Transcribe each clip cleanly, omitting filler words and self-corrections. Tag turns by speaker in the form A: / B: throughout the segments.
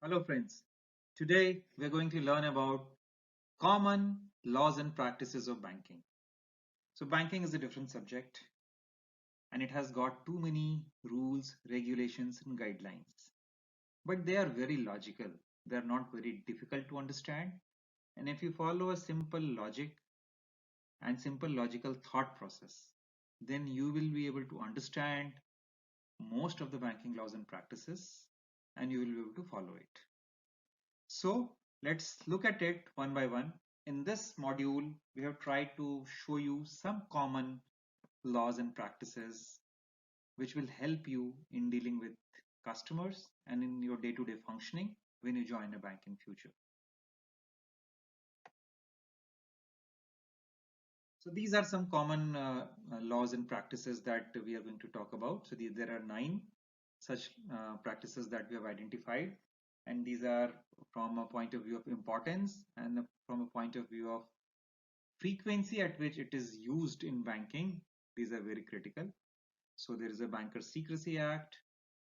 A: Hello friends. Today we're going to learn about common laws and practices of banking. So banking is a different subject and it has got too many rules, regulations and guidelines. But they are very logical. They are not very difficult to understand. And if you follow a simple logic and simple logical thought process, then you will be able to understand most of the banking laws and practices and you will be able to follow it. So let's look at it one by one. In this module, we have tried to show you some common laws and practices which will help you in dealing with customers and in your day-to-day functioning when you join a bank in future. So these are some common laws and practices that we are going to talk about. So there are 9 such practices that we have identified, and these are from a point of view of importance and from a point of view of frequency at which it is used in banking. These are very critical. So there is a Banker Secrecy Act,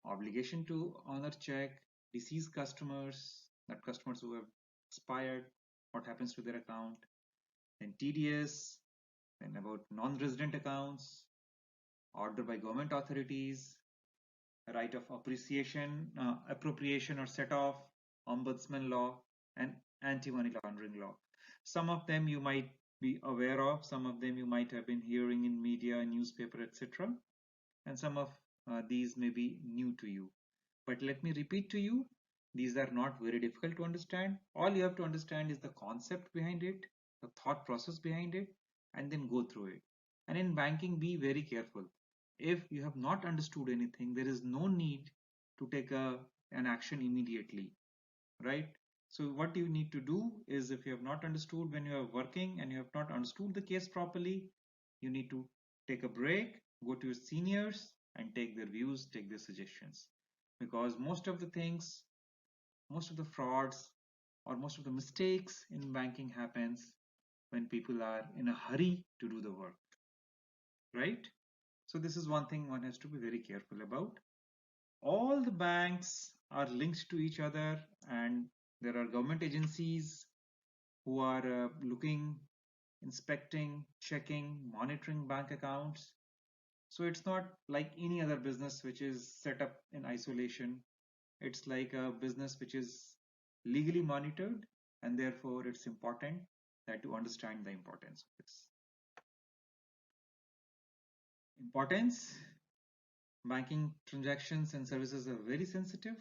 A: obligation to honor check, deceased customers, that customers who have expired, what happens to their account, then TDS, then about non-resident accounts, order by government authorities, right of appropriation or set off, ombudsman law, and anti-money laundering law. Some of them you might be aware of, some of them you might have been hearing in media, newspaper, etc. And some of these may be new to you. But let me repeat to you, these are not very difficult to understand. All you have to understand is the concept behind it, the thought process behind it, and then go through it. And in banking, be very careful. If you have not understood anything, there is no need to take an action immediately, right? So what you need to do is, if you have not understood when you are working and you have not understood the case properly, you need to take a break, go to your seniors and take their views, take their suggestions. Because most of the things, most of the frauds or most of the mistakes in banking happens when people are in a hurry to do the work, right? So this is one thing one has to be very careful about. All the banks are linked to each other and there are government agencies who are looking, inspecting, checking, monitoring bank accounts. So it's not like any other business which is set up in isolation. It's like a business which is legally monitored, and therefore it's important that you understand the importance of this. Importance: banking transactions and services are very sensitive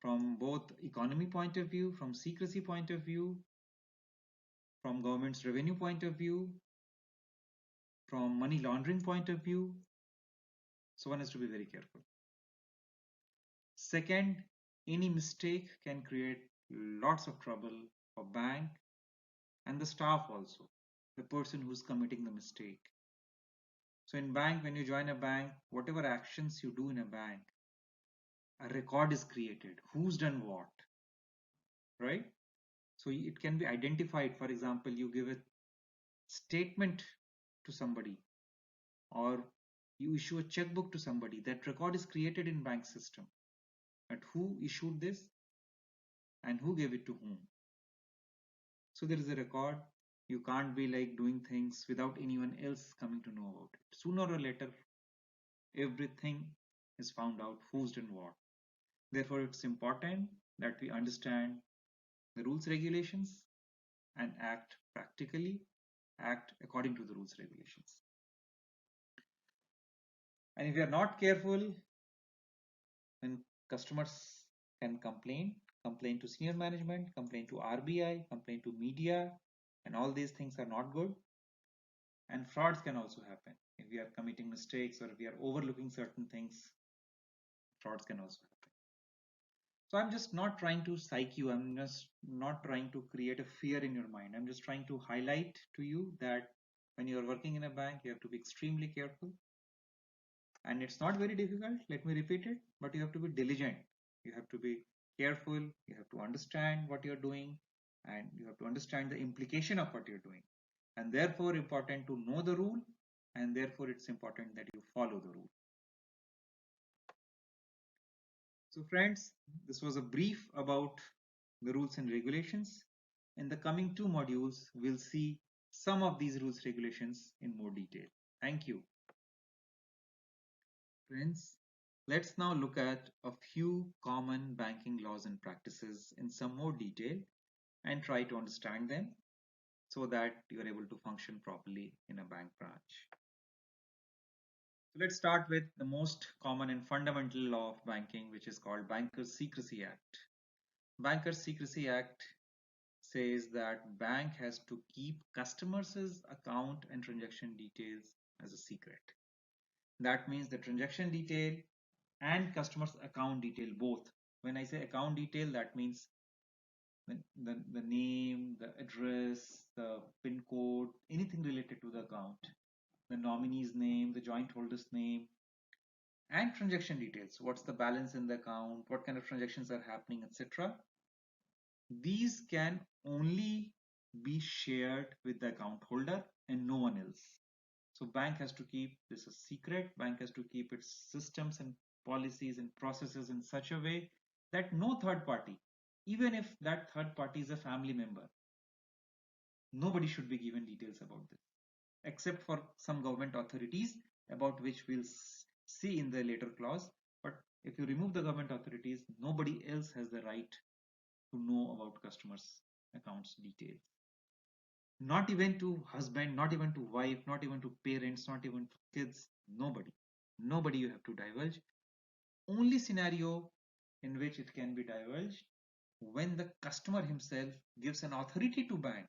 A: from both economy point of view, from secrecy point of view, from government's revenue point of view, from money laundering point of view. So one has to be very careful. Second, any mistake can create lots of trouble for bank and the staff also, the person who's committing the mistake. So in bank, when you join a bank, whatever actions you do in a bank, a record is created. Who's done what, right? So it can be identified. For example, you give a statement to somebody or you issue a checkbook to somebody. That record is created in bank system. But who issued this and who gave it to whom? So there is a record. You can't be like doing things without anyone else coming to know about it. Sooner or later, everything is found out who's done what. Therefore, it's important that we understand the rules regulations and act practically, act according to the rules regulations. And if we are not careful, then customers can complain to senior management, complain to RBI, complain to media, and all these things are not good. And frauds can also happen. If we are committing mistakes or if we are overlooking certain things, frauds can also happen. So I'm just not trying to psych you. I'm just not trying to create a fear in your mind. I'm just trying to highlight to you that when you're working in a bank, you have to be extremely careful. And it's not very difficult, let me repeat it, but you have to be diligent. You have to be careful. You have to understand what you're doing and you have to understand the implication of what you're doing. And therefore important to know the rule, and therefore it's important that you follow the rule. So friends, this was a brief about the rules and regulations. In the coming two modules, we'll see some of these rules regulations in more detail. Thank you. Friends, let's now look at a few common banking laws and practices in some more detail and try to understand them so that you are able to function properly in a bank branch. So let's start with the most common and fundamental law of banking, which is called Bankers Secrecy Act. Bankers Secrecy Act says that bank has to keep customers' account and transaction details as a secret. That means the transaction detail and customer's account detail both. When I say account detail, that means the name, the address, the PIN code, anything related to the account, the nominee's name, the joint holder's name, and transaction details. What's the balance in the account, what kind of transactions are happening, etc. These can only be shared with the account holder and no one else. So bank has to keep this a secret. Bank has to keep its systems and policies and processes in such a way that no third party, even if that third party is a family member, nobody should be given details about this, except for some government authorities about which we'll see in the later clause. But if you remove the government authorities, nobody else has the right to know about customers' accounts details. Not even to husband, not even to wife, not even to parents, not even to kids, nobody. Nobody you have to divulge. Only scenario in which it can be divulged when the customer himself gives an authority to bank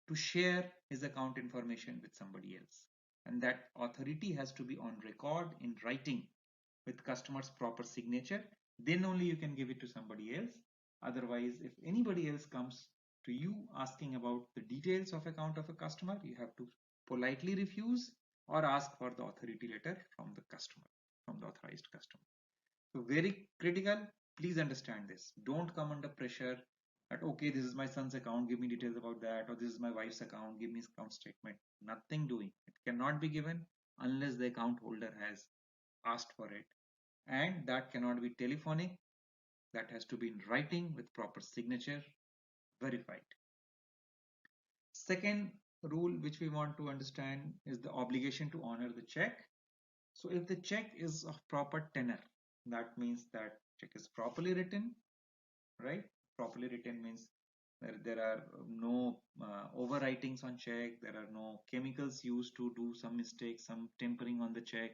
A: to share his account information with somebody else. And that authority has to be on record in writing with customer's proper signature. Then only you can give it to somebody else. Otherwise, if anybody else comes to you asking about the details of account of a customer, you have to politely refuse or ask for the authority letter from the customer, from the authorized customer. So very critical, please understand this. Don't come under pressure that, okay, this is my son's account, give me details about that, or this is my wife's account, give me account statement. Nothing doing. It cannot be given unless the account holder has asked for it. And that cannot be telephonic. That has to be in writing with proper signature, verified. Second rule which we want to understand is the obligation to honor the check. So if the check is of proper tenor, that means that check is properly written, right? Properly written means there are no overwritings on check, there are no chemicals used to do some mistakes, some tempering on the check.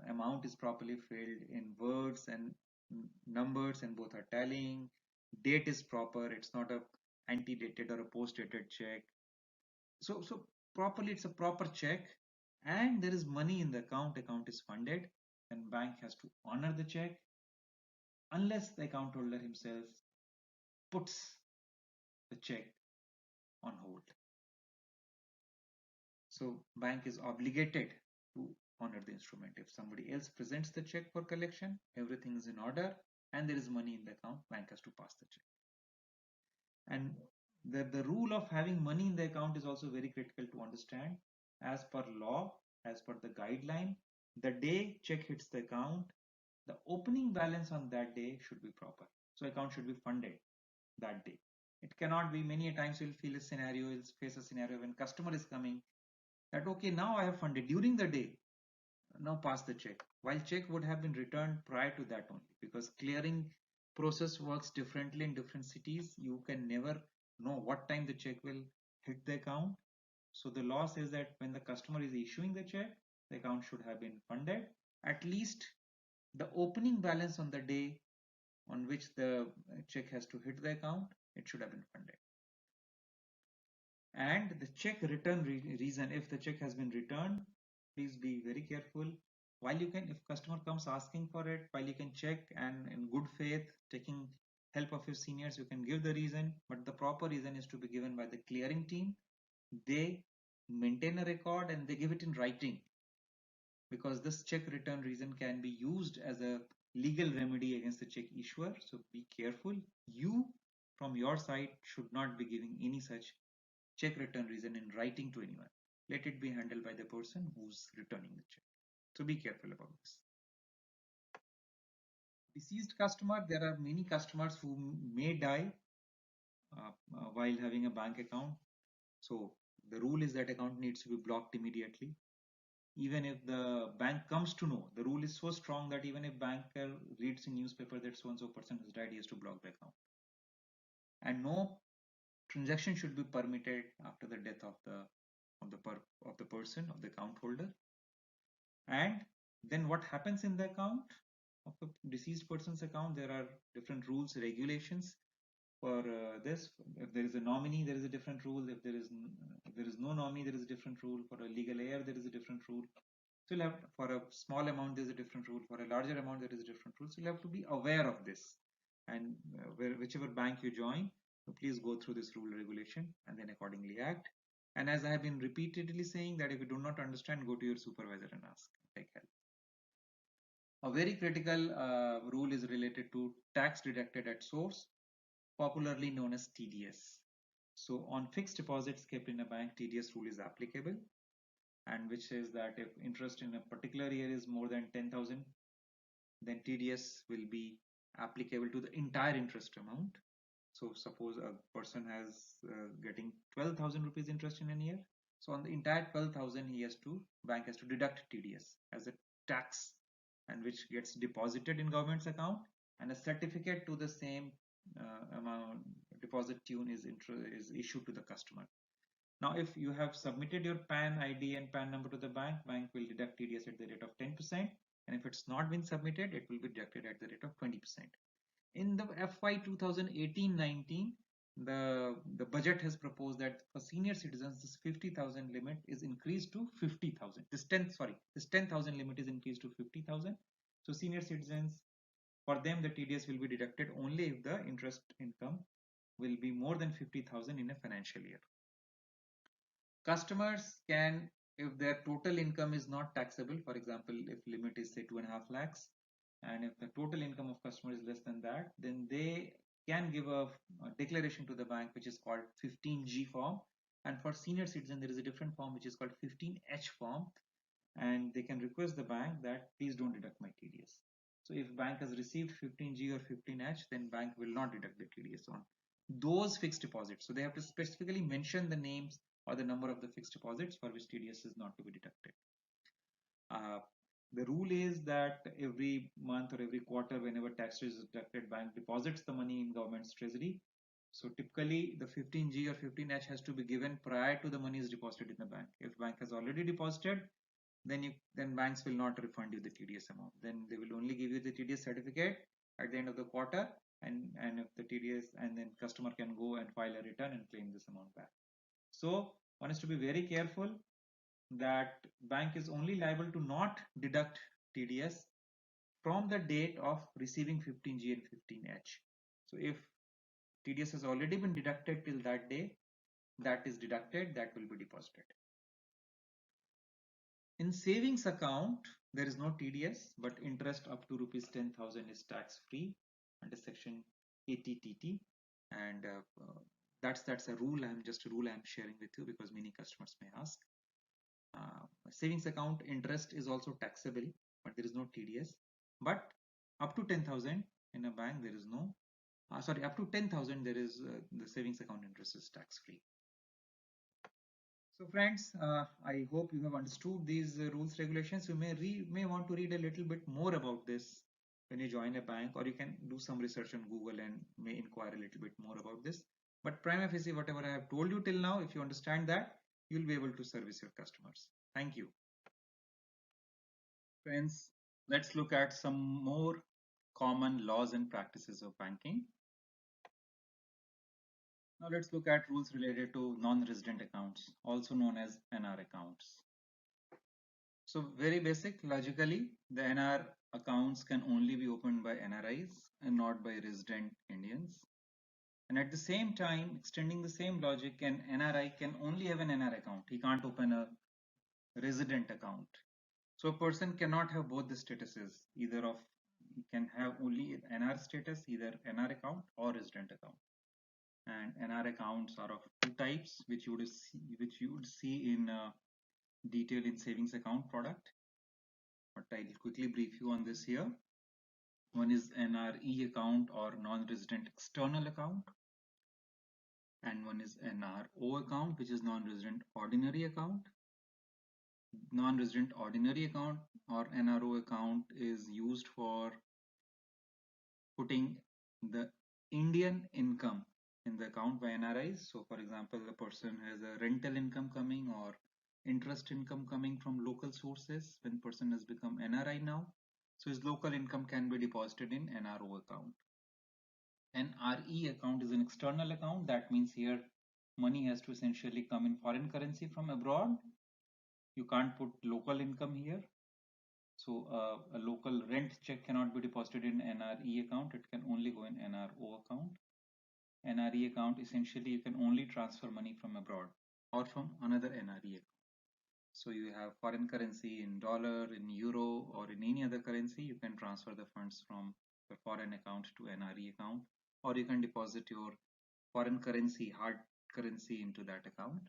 A: Amount is properly filled in words and numbers and both are tallying. Date is proper, it's not a antedated or a post-dated check. So properly, it's a proper check and there is money in the account is funded, and bank has to honor the check unless the account holder himself puts the check on hold. So bank is obligated to honor the instrument. If somebody else presents the check for collection, everything is in order and there is money in the account, bank has to pass the check. And the rule of having money in the account is also very critical to understand. As per law, as per the guideline, the day check hits the account, the opening balance on that day should be proper. So account should be funded that day. It cannot be, many a times you'll feel a scenario, you'll face a scenario when customer is coming that, okay, now I have funded during the day, now pass the check. While check would have been returned prior to that only, because clearing process works differently in different cities. You can never know what time the check will hit the account. So the law says that when the customer is issuing the check, the account should have been funded. At least the opening balance on the day on which the check has to hit the account, it should have been funded. And the check return reason, if the check has been returned, please be very careful. While you can, if customer comes asking for it, while you can check and in good faith taking help of your seniors, you can give the reason, but the proper reason is to be given by the clearing team. They maintain a record and they give it in writing, because this check return reason can be used as a legal remedy against the check issuer. So be careful. You from your side should not be giving any such check return reason in writing to anyone. Let it be handled by the person who's returning the check. So be careful about this. Deceased customer, there are many customers who may die while having a bank account. So the rule is that account needs to be blocked immediately. Even if the bank comes to know, the rule is so strong that even if banker reads in newspaper that so and so person has died, he has to block the account. And no transaction should be permitted after the death of the person, of the account holder. And then what happens in the account of the deceased person's account? There are different rules, regulations for this. If there is a nominee, there is a different rule. If there is no nominee, there is a different rule. For a legal heir, there is a different rule. So you'll have, for a small amount, there's a different rule. For a larger amount, there is a different rule. So you'll have to be aware of this. And whichever bank you join, please go through this rule regulation and then accordingly act. And as I have been repeatedly saying that if you do not understand, go to your supervisor and ask, take help. A very critical rule is related to tax deducted at source, popularly known as TDS. So on fixed deposits kept in a bank, TDS rule is applicable, and which says that if interest in a particular year is more than 10,000, then TDS will be applicable to the entire interest amount. So suppose a person has getting 12,000 rupees interest in a year. So on the entire 12,000, bank has to deduct TDS as a tax, and which gets deposited in government's account, and a certificate to the same amount deposit tune is issued to the customer. Now, if you have submitted your PAN ID and PAN number to the bank, bank will deduct TDS at the rate of 10%. And if it's not been submitted, it will be deducted at the rate of 20%. In the FY 2018-19, the budget has proposed that for senior citizens, this 50,000 limit is increased to 50,000. This 10,000 limit is increased to 50,000. So senior citizens, for them, the TDS will be deducted only if the interest income will be more than 50,000 in a financial year. Customers can, if their total income is not taxable, for example, if limit is say 2.5 lakhs, and if the total income of customer is less than that, then they can give a declaration to the bank, which is called 15G form. And for senior citizen, there is a different form, which is called 15H form. And they can request the bank that please don't deduct my TDS. So if bank has received 15G or 15H, then bank will not deduct the TDS on those fixed deposits. So they have to specifically mention the names or the number of the fixed deposits for which TDS is not to be deducted. The rule is that every month or every quarter, whenever tax is deducted, bank deposits the money in government's treasury. So typically the 15G or 15H has to be given prior to the money is deposited in the bank. If bank has already deposited, then banks will not refund you the TDS amount. Then they will only give you the TDS certificate at the end of the quarter, and if the TDS, and then customer can go and file a return and claim this amount back. So one is to be very careful that bank is only liable to not deduct TDS from the date of receiving 15G and 15H. So if TDS has already been deducted till that day, that is deducted, that will be deposited. In savings account, there is no TDS, but interest up to rupees 10,000 is tax free under section 80TT, and that's a rule. Just a rule I'm sharing with you because many customers may ask. Savings account interest is also taxable, but there is no TDS. But up to 10,000 in a bank, there is no. Up to 10,000, there is the savings account interest is tax free. So friends, I hope you have understood these rules regulations. You may want to read a little bit more about this when you join a bank, or you can do some research on Google and may inquire a little bit more about this. But prima facie, whatever I have told you till now, if you understand that, you'll be able to service your customers. Thank you. Friends, let's look at some more common laws and practices of banking. Now let's look at rules related to non-resident accounts, also known as NR accounts. So very basic, logically, the NR accounts can only be opened by NRIs and not by resident Indians. And at the same time, extending the same logic, an NRI can only have an NR account. He can't open a resident account. So a person cannot have both the statuses, he can have only NR status, either NR account or resident account. And NR accounts are of two types, which you would see in detail in savings account product. But I'll quickly brief you on this here. One is NRE account or non-resident external account, and one is NRO account, which is non-resident ordinary account. Non-resident ordinary account or NRO account is used for putting the Indian income in the account by NRIs. So for example, the person has a rental income coming or interest income coming from local sources when person has become NRI now. So his local income can be deposited in NRO account. NRE account is an external account. That means here money has to essentially come in foreign currency from abroad. You can't put local income here. So a local rent check cannot be deposited in NRE account. It can only go in NRO account. NRE account, essentially you can only transfer money from abroad or from another NRE account. So you have foreign currency in dollar, in euro, or in any other currency, you can transfer the funds from the foreign account to NRE account, or you can deposit your foreign currency, hard currency into that account.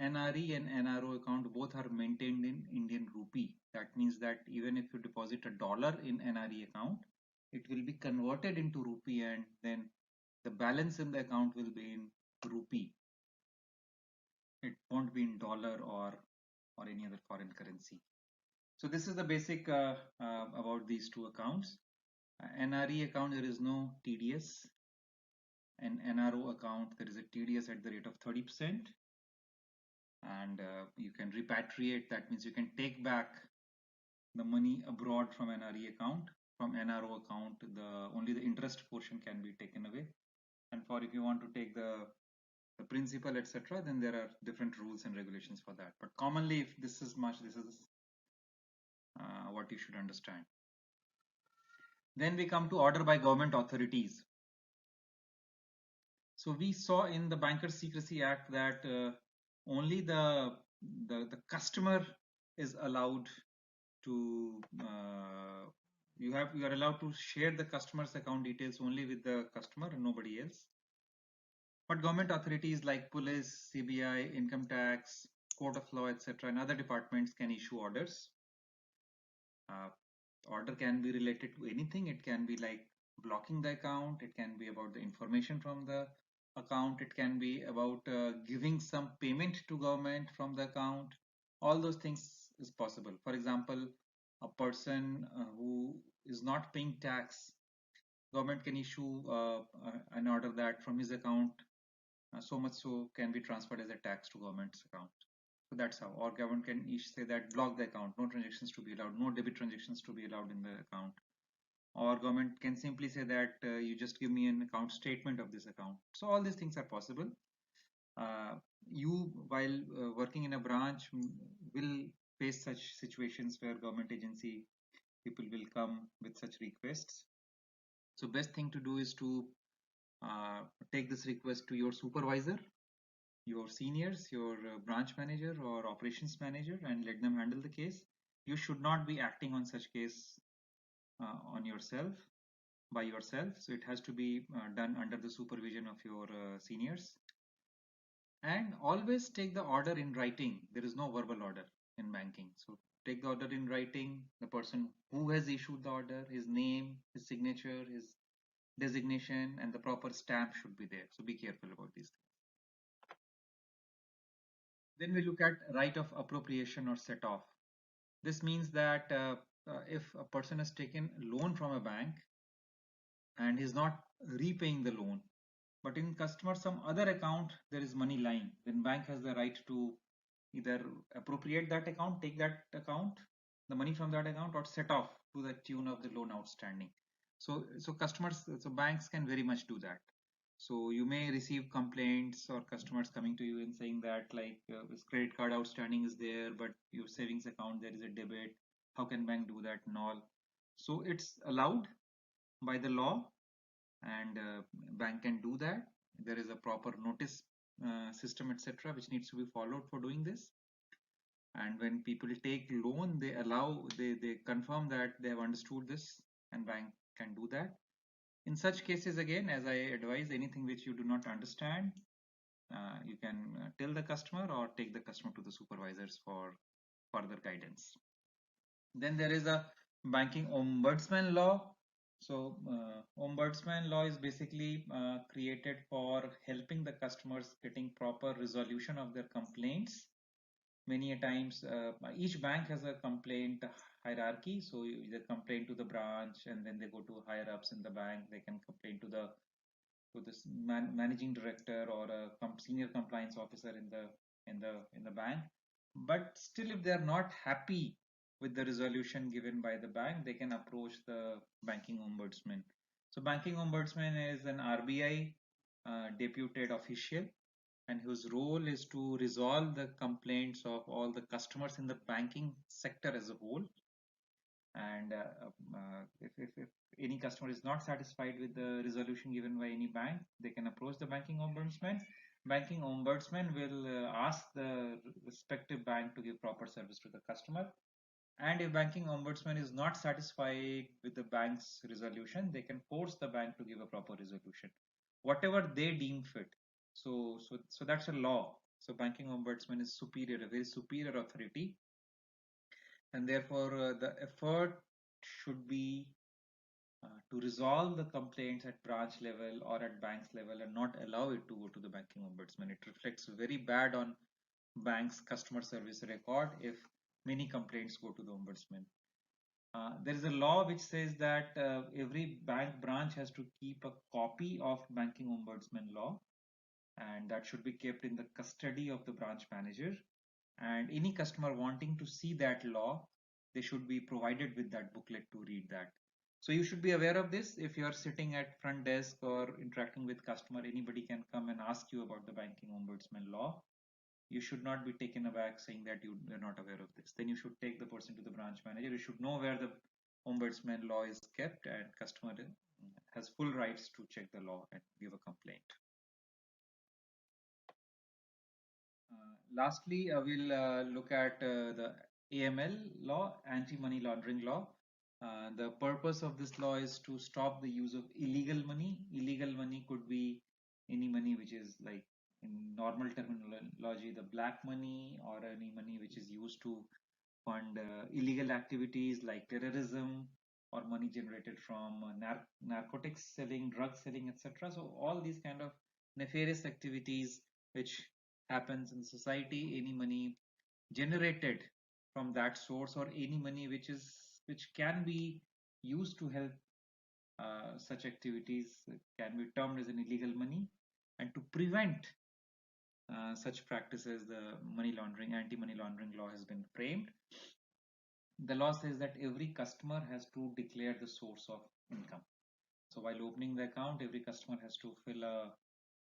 A: NRE and NRO account both are maintained in Indian rupee. That means that even if you deposit a dollar in NRE account, it will be converted into rupee, and then the balance in the account will be in rupee. It won't be in dollar or any other foreign currency. So this is the basic about these two accounts. NRE account, there is no TDS. And NRO account, there is a TDS at the rate of 30%. And you can repatriate. That means you can take back the money abroad from NRE account. From NRO account, only the interest portion can be taken away. And for if you want to take the principal, etc., then there are different rules and regulations for that. But commonly, if this is much, this is what you should understand. Then we come to order by government authorities. So we saw in the Bankers Secrecy Act that only the customer is allowed to you are allowed to share the customer's account details only with the customer and nobody else. But government authorities like police, CBI, income tax, court of law, etc., and other departments can issue orders. Order can be related to anything. It can be like blocking the account. It can be about the information from the account. It can be about giving some payment to government from the account. All those things is possible. For example, a person who is not paying tax, government can issue an order that from his account so much so can be transferred as a tax to government's account. So that's how. Or government can say that block the account, no transactions to be allowed, no debit transactions to be allowed in the account. Or government can simply say that you just give me an account statement of this account. So all these things are possible. You, while working in a branch, will face such situations where government agency people will come with such requests. So best thing to do is to take this request to your supervisor, your seniors, your branch manager or operations manager, and let them handle the case. You should not be acting on such case on yourself, by yourself. So it has to be done under the supervision of your seniors. And always take the order in writing. There is no verbal order in banking. So take the order in writing, the person who has issued the order, his name, his signature, his designation, and the proper stamp should be there. So be careful about these things. Then we look at right of appropriation or set off. This means that if a person has taken loan from a bank and is not repaying the loan, but in customer some other account there is money lying, then bank has the right to either appropriate that account, take that account, the money from that account, or set off to the tune of the loan outstanding. So banks can very much do that. So you may receive complaints or customers coming to you and saying that like this credit card outstanding is there, but your savings account there is a debit. How can bank do that and all? So it's allowed by the law, and bank can do that. There is a proper notice system, etc., which needs to be followed for doing this. And when people take loan, they confirm that they have understood this, and bank can do that. In such cases, again, as I advise, anything which you do not understand, you can tell the customer or take the customer to the supervisors for further guidance. Then there is a banking ombudsman law. So, ombudsman law is basically created for helping the customers getting proper resolution of their complaints. Many a times, each bank has a complaint hierarchy. So you either complain to the branch, and then they go to higher ups in the bank. They can complain to this managing director or a senior compliance officer in the bank. But still, if they are not happy with the resolution given by the bank, they can approach the banking ombudsman. So banking ombudsman is an RBI deputed official, and whose role is to resolve the complaints of all the customers in the banking sector as a whole. And if any customer is not satisfied with the resolution given by any bank, they can approach the banking ombudsman. Banking ombudsman will ask the respective bank to give proper service to the customer. And if banking ombudsman is not satisfied with the bank's resolution, they can force the bank to give a proper resolution, whatever they deem fit. So that's a law. So banking ombudsman is superior, a very superior authority, and therefore the effort should be to resolve the complaints at branch level or at banks level and not allow it to go to the banking ombudsman. It reflects very bad on banks customer service record if many complaints go to the ombudsman. There is a law which says that every bank branch has to keep a copy of banking ombudsman law, and that should be kept in the custody of the branch manager. And any customer wanting to see that law, they should be provided with that booklet to read that. So you should be aware of this. If you are sitting at front desk or interacting with customer, anybody can come and ask you about the banking ombudsman law. You should not be taken aback saying that you're not aware of this. Then you should take the person to the branch manager. You should know where the ombudsman law is kept, and customer has full rights to check the law and give a complaint. Lastly, we'll look at the AML law, anti-money laundering law. The purpose of this law is to stop the use of illegal money. Illegal money could be any money which is, like in normal terminology, the black money, or any money which is used to fund illegal activities like terrorism, or money generated from narcotics selling, drug selling, etc. So all these kind of nefarious activities which happens in society, any money generated from that source, or any money which can be used to help such activities, can be termed as an illegal money. And to prevent such practices, the money laundering, anti-money laundering law has been framed. The law says that every customer has to declare the source of income. So while opening the account, every customer has to fill a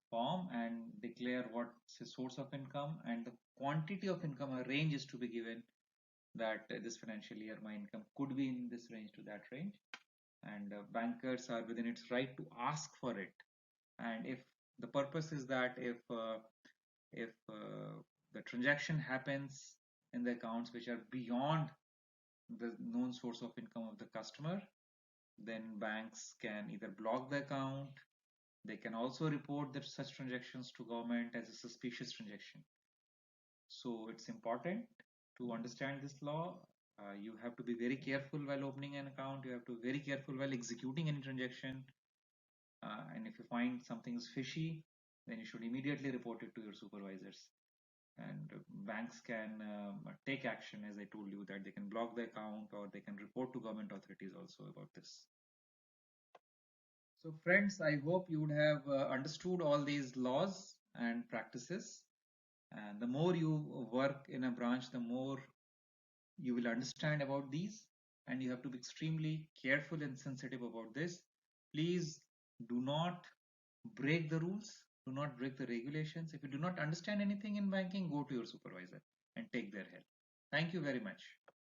A: form and declare what's his source of income and the quantity of income. A range is to be given, that this financial year my income could be in this range to that range, and bankers are within its right to ask for it. And if the purpose is that if the transaction happens in the accounts which are beyond the known source of income of the customer, then banks can either block the account. They can also report that such transactions to government as a suspicious transaction. So it's important to understand this law. You have to be very careful while opening an account. You have to be very careful while executing any transaction. And if you find something is fishy, then you should immediately report it to your supervisors. And banks can take action, as I told you, that they can block the account or they can report to government authorities also about this. So friends, I hope you would have understood all these laws and practices. And the more you work in a branch, the more you will understand about these, and you have to be extremely careful and sensitive about this. Please do not break the rules, do not break the regulations. If you do not understand anything in banking, go to your supervisor and take their help. Thank you very much.